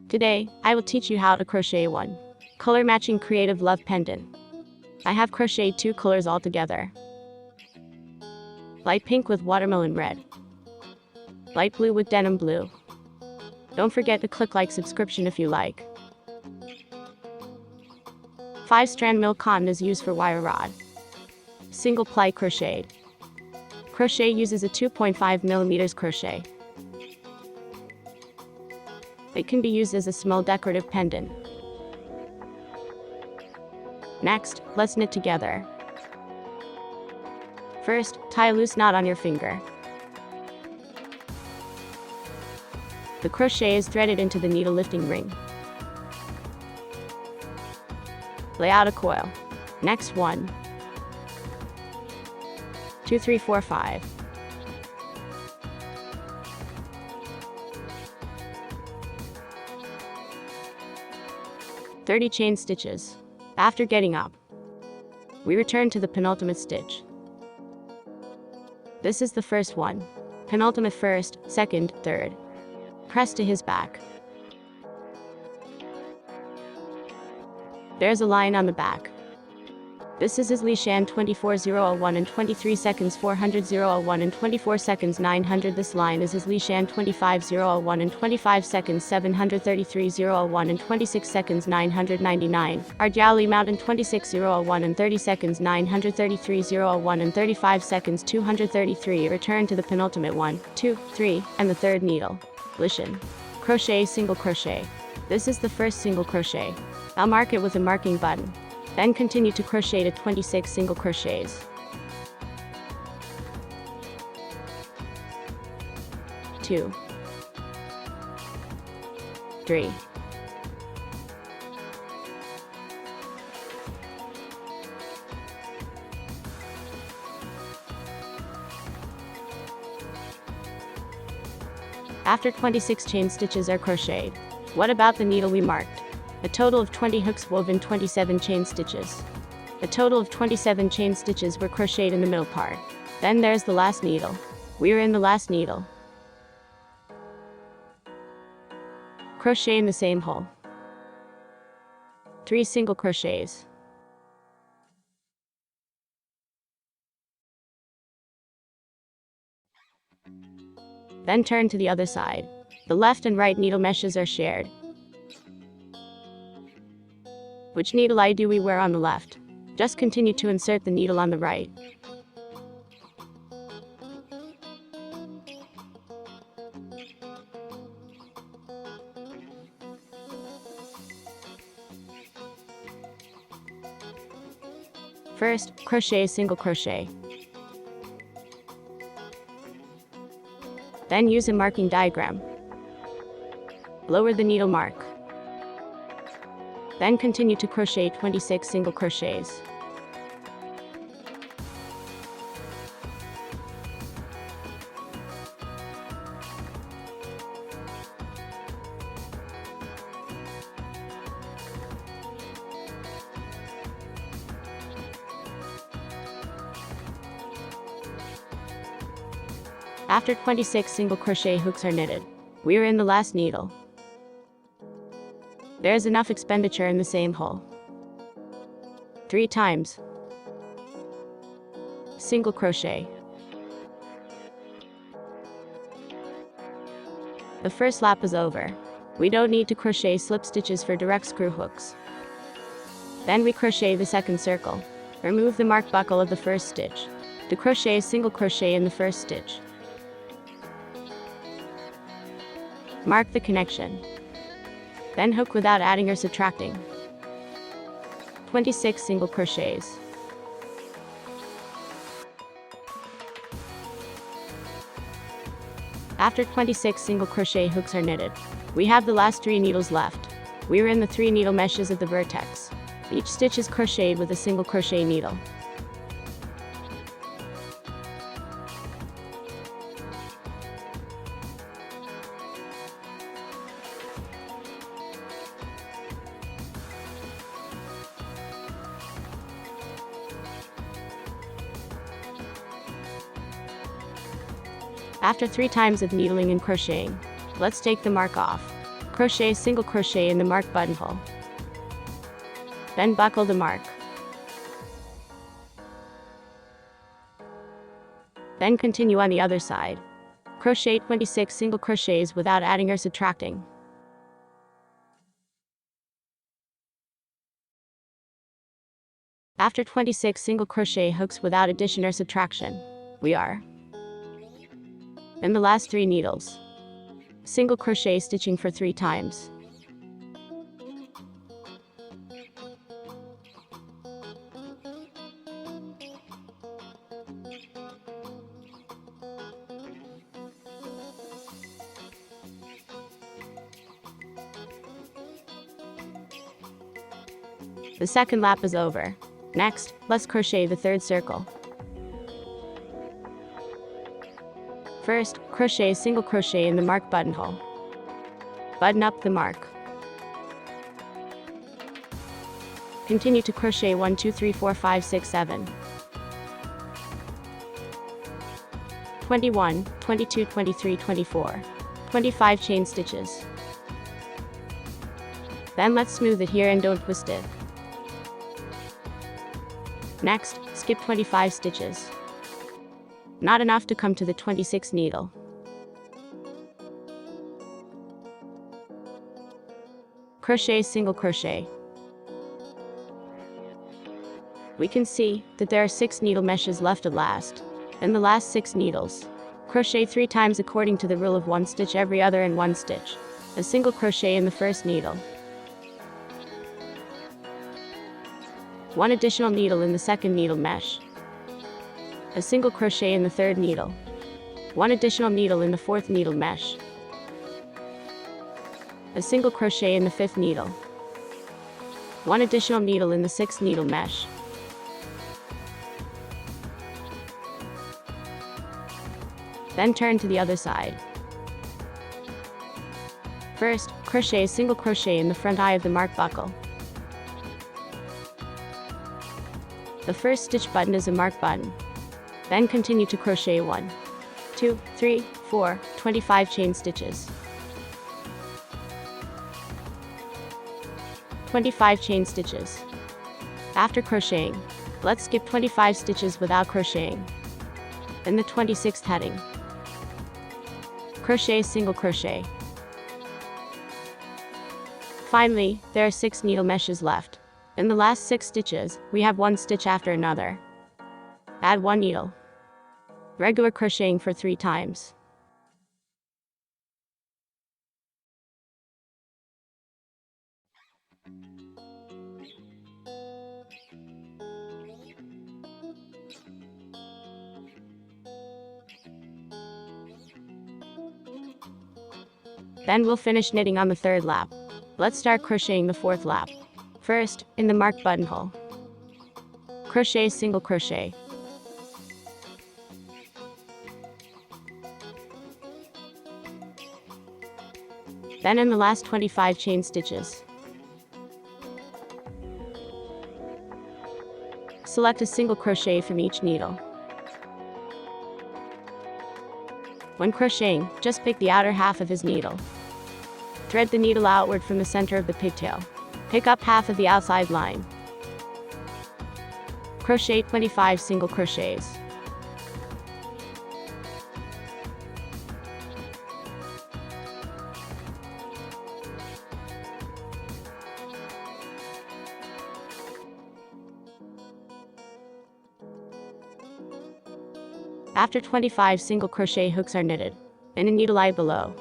Today, I will teach you how to crochet one color matching creative love pendant. I have crocheted two colors all together. Light pink with watermelon red. Light blue with denim blue. Don't forget to click like subscription if you like. 5-strand milk cotton is used for wire rod. Single ply crocheted. Crochet uses a 2.5mm crochet. It can be used as a small decorative pendant. Next, let's knit together. First, tie a loose knot on your finger. The crochet is threaded into the needle lifting ring. Lay out a coil. Next 1, 2, 3, 4, 5. "30 chain stitches. After getting up, we return to the penultimate stitch. This is the first one. Penultimate first, second, third. Press to his back. There's a line on the back. This is his Lishan 24001 and 23 seconds 400 and 24 seconds 900. This line is his Lishan 25001 and 25 seconds 733 and 26 seconds 999. Arjali Mountain 26001 and 30 seconds 933 and 35 seconds 233. Return to the penultimate 1, 2, 3, and the third needle. Lishan. Crochet single crochet. This is the first single crochet. I'll mark it with a marking button. Then continue to crochet to 26 single crochets. 2, 3, 26 chain stitches are crocheted. What about the needle we marked? A total of 20 hooks woven 27 chain stitches. A total of 27 chain stitches were crocheted in the middle part. Then there's the last needle. We are in the last needle. Crochet in the same hole. 3 single crochets. Then turn to the other side. The left and right needle meshes are shared. Which needle eye do we wear on the left? Just continue to insert the needle on the right. First, crochet single crochet. Then use a marking diagram. Lower the needle mark. Then continue to crochet 26 single crochets. After 26 single crochet hooks are knitted, we are in the last needle. There's enough expenditure in the same hole. 3 times. Single crochet. The first lap is over. We don't need to crochet slip stitches for direct screw hooks. Then we crochet the second circle. Remove the mark buckle of the first stitch. To crochet a single crochet in the first stitch. Mark the connection. Then hook without adding or subtracting. 26 single crochets. After 26 single crochet hooks are knitted, we have the last 3 needles left. We are in the 3 needle meshes of the vertex. Each stitch is crocheted with a single crochet needle. After 3 times of needling and crocheting, let's take the mark off. Crochet single crochet in the mark buttonhole. Then buckle the mark. Then continue on the other side. Crochet 26 single crochets without adding or subtracting. After 26 single crochet hooks without addition or subtraction, we are in the last 3 needles. Single crochet stitching for 3 times. The second lap is over. Next, let's crochet the third circle. First, crochet single crochet in the mark buttonhole. Button up the mark. Continue to crochet 1, 2, 3, 4, 5, 6, 7. 21, 22, 23, 24. 25 chain stitches. Then let's smooth it here and don't twist it. Next, skip 25 stitches. Not enough to come to the 26th needle. Crochet single crochet. We can see that there are 6 needle meshes left at last. In the last 6 needles, crochet 3 times according to the rule of 1 stitch every other and 1 stitch. A single crochet in the first needle. 1 additional needle in the second needle mesh. A single crochet in the third needle. 1 additional needle in the fourth needle mesh. A single crochet in the fifth needle. 1 additional needle in the sixth needle mesh. Then turn to the other side. First, crochet single crochet in the front eye of the mark buckle. The first stitch button is a mark button. Then continue to crochet 1, 2, 3, 4, 25 chain stitches. 25 chain stitches. After crocheting, let's skip 25 stitches without crocheting. In the 26th heading, crochet single crochet. Finally, there are 6 needle meshes left. In the last 6 stitches, we have 1 stitch after another. Add 1 needle. Regular crocheting for 3 times. Then we'll finish knitting on the third lap. Let's start crocheting the fourth lap. First, in the mark buttonhole, crochet single crochet. Then in the last 25 chain stitches, select a single crochet from each needle. When crocheting, just pick the outer half of his needle. Thread the needle outward from the center of the pigtail. Pick up half of the outside line. Crochet 25 single crochets. After 25 single crochet hooks are knitted, in a needle eye below,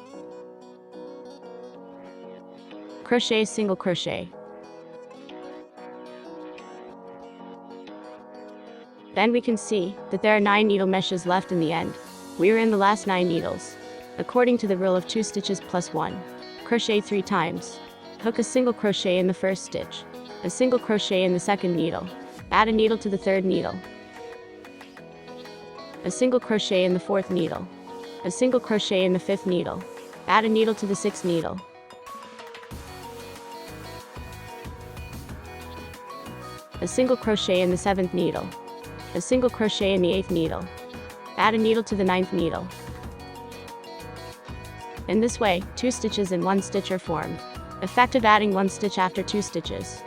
crochet single crochet. Then we can see that there are 9 needle meshes left in the end. We are in the last 9 needles. According to the rule of 2 stitches plus 1, crochet 3 times. Hook a single crochet in the first stitch, a single crochet in the second needle. Add a needle to the third needle. A single crochet in the fourth needle. A single crochet in the fifth needle. Add a needle to the sixth needle. A single crochet in the seventh needle. A single crochet in the eighth needle. Add a needle to the ninth needle. In this way, 2 stitches in 1 stitch are formed. Effective adding 1 stitch after 2 stitches.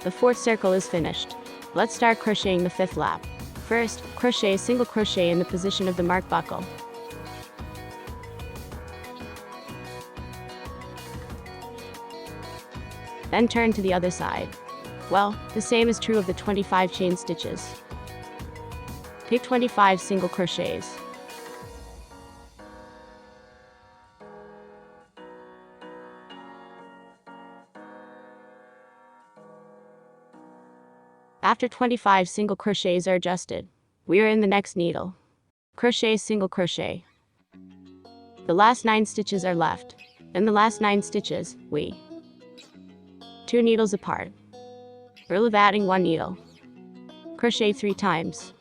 The 4th circle is finished. Let's start crocheting the 5th lap. First, crochet a single crochet in the position of the mark buckle. Then turn to the other side. Well, the same is true of the 25 chain stitches. Pick 25 single crochets. After 25 single crochets are adjusted, we are in the next needle. Crochet single crochet. The last 9 stitches are left. In the last 9 stitches, we 2 needles apart. Rule of adding 1 needle. Crochet 3 times.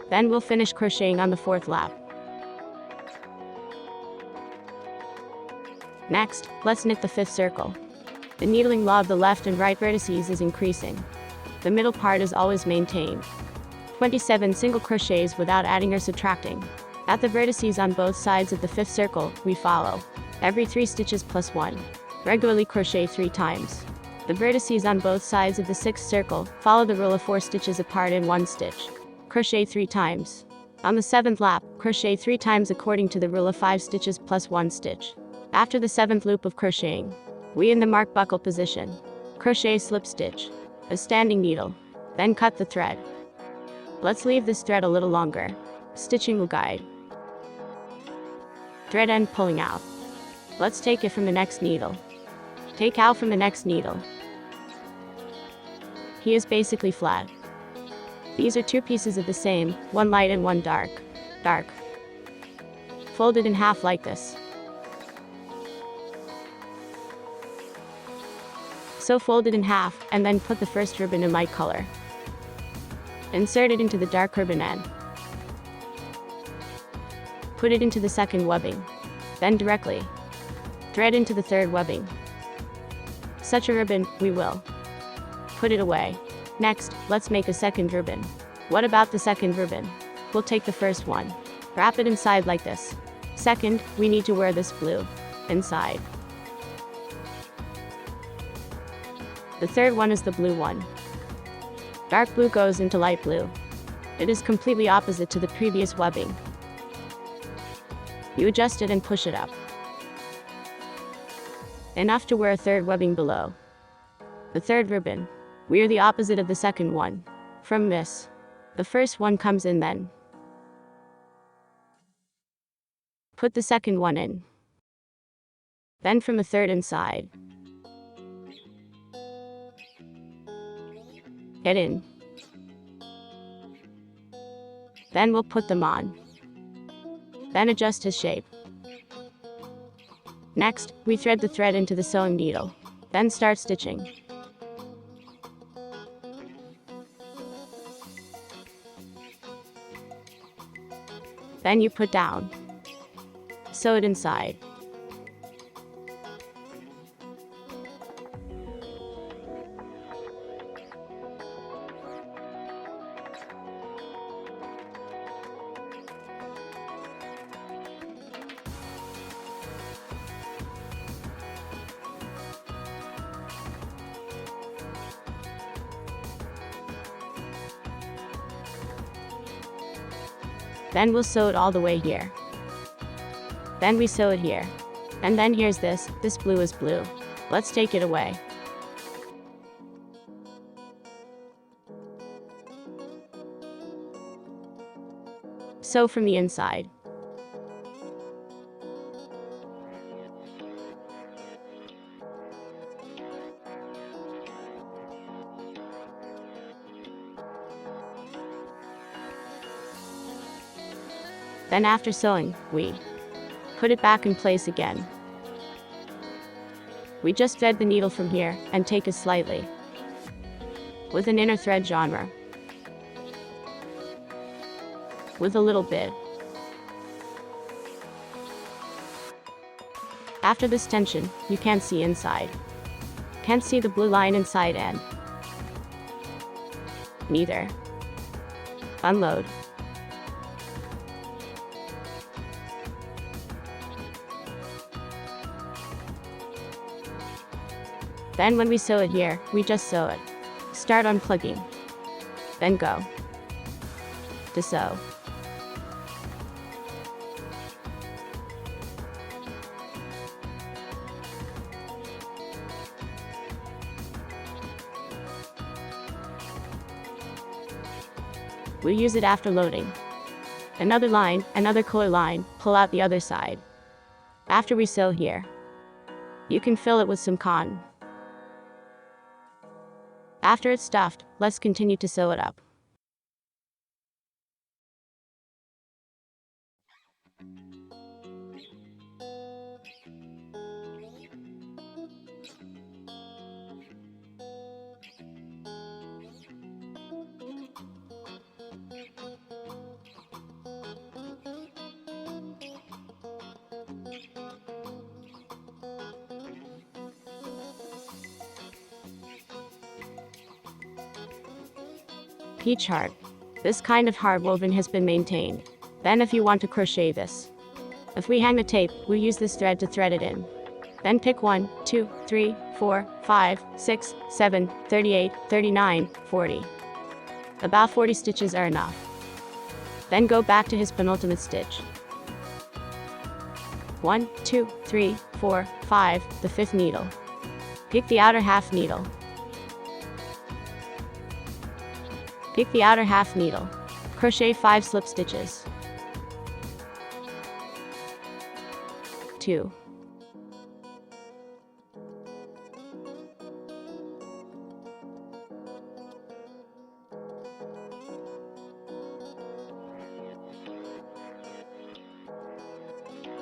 Then we'll finish crocheting on the 4th lap. Next, let's knit the 5th circle. The needling law of the left and right vertices is increasing. The middle part is always maintained. 27 single crochets without adding or subtracting. At the vertices on both sides of the 5th circle, we follow every 3 stitches plus 1. Regularly crochet 3 times. The vertices on both sides of the 6th circle follow the rule of 4 stitches apart in 1 stitch. Crochet 3 times. On the 7th lap, crochet 3 times according to the rule of 5 stitches plus 1 stitch. After the 7th loop of crocheting, we in the mark buckle position. Crochet slip stitch, a standing needle, then cut the thread. Let's leave this thread a little longer. Stitching will guide. Thread end pulling out. Let's take it from the next needle. Take out from the next needle. He is basically flat. These are 2 pieces of the same, one light and one dark. Dark. Folded in half like this. So fold it in half, and then put the first ribbon in light color. Insert it into the dark ribbon end. Put it into the 2nd webbing. Then directly thread into the 3rd webbing. Such a ribbon, we will put it away. Next, let's make a 2nd ribbon. What about the 2nd ribbon? We'll take the first one. Wrap it inside like this. Second, we need to wear this blue inside. The 3rd one is the blue one. Dark blue goes into light blue. It is completely opposite to the previous webbing. You adjust it and push it up. Enough to wear a 3rd webbing below. The 3rd ribbon. We are the opposite of the 2nd one. From this, the first one comes in then. Put the 2nd one in. Then from the 3rd inside. Get in. Then we'll put them on. Then adjust his shape. Next, we thread the thread into the sewing needle. Then start stitching. Then you put down. Sew it inside. Then we'll sew it all the way here. Then we sew it here. And then here's this blue is blue. Let's take it away. Sew from the inside. Then after sewing, we put it back in place again. We just thread the needle from here and take it slightly. with an inner thread genre, with a little bit. After this tension, you can't see inside. Can't see the blue line inside and neither. Unload. Then when we sew it here, we just sew it. Start unplugging. Then go to sew. We use it after loading. Another line, another color line, pull out the other side. After we sew here, you can fill it with some cotton. After it's stuffed, let's continue to sew it up. Peach heart. This kind of heart woven has been maintained. Then if you want to crochet this, if we hang the tape, we use this thread to thread it in. Then pick 1, 2, 3, 4, 5, 6, 7, 38, 39, 40. About 40 stitches are enough. Then go back to his penultimate stitch. 1, 2, 3, 4, 5, the 5th needle. Pick the outer half needle. Pick the outer half needle. Crochet 5 slip stitches. 2.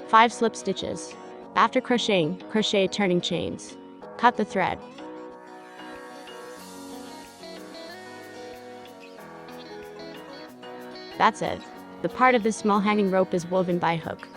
Five slip stitches. After crocheting, crochet turning chains. Cut the thread. That's it. The part of this small hanging rope is woven by hook.